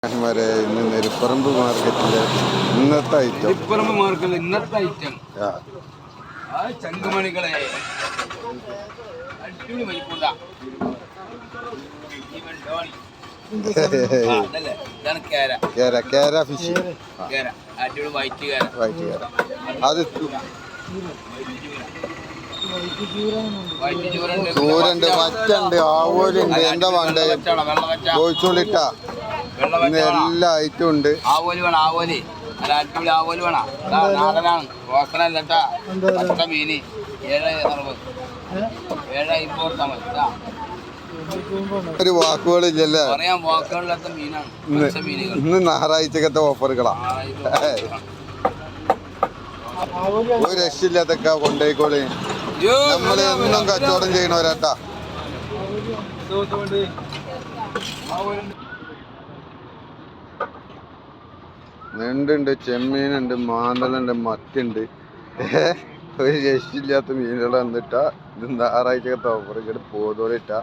ഇന്ന് നെരുപ്പറമ്പ് മാർക്കറ്റിലെ ഇന്നത്തെ ഐറ്റം ചങ്കുമണികളെ അടിപൊളി മണിക്കൂട കേര ഫിഷ് അടിപൊളി വൈറ്റ് കേര അത് ചൂരുണ്ട് വറ്റുണ്ട് ആവോലുണ്ട് എന്താ വേണ്ടേ കോഴിച്ചോളിട്ട എല്ലാ ഐറ്റം ഉണ്ട് ആവോലി വേണം ആവോലി അല്ല അടിപൊളി ആവോലി വേണം നാടനാണ് റോക്കനല്ലട്ടാ പച്ച മീന് 7 ഒരു വാക്കുകളില്ലല്ലേ പറയാൻ വാക്കുകളില്ലാത്ത മീനാണ് ഇന്ന് ഞായറാഴ്ചക്കത്തെ ഓഫറുകളാ ഒരു രക്ഷയില്ലാത്തൊക്കെ കൊണ്ടേക്കോളി നമ്മള് എന്നും കച്ചവടം ചെയ്യണവരാട്ടാ നെണ്ടുണ്ട് ചെമ്മീനുണ്ട് മാന്തളുണ്ട് മറ്റുണ്ട് ഒരു രക്ഷയില്ലാത്ത മീനുകൾ വന്നിട്ടാ ഇത് ഞായറാഴ്ചക്കത്തെ ഓഫർ ഇങ്ങോട്ട് പോതോളിട്ടാ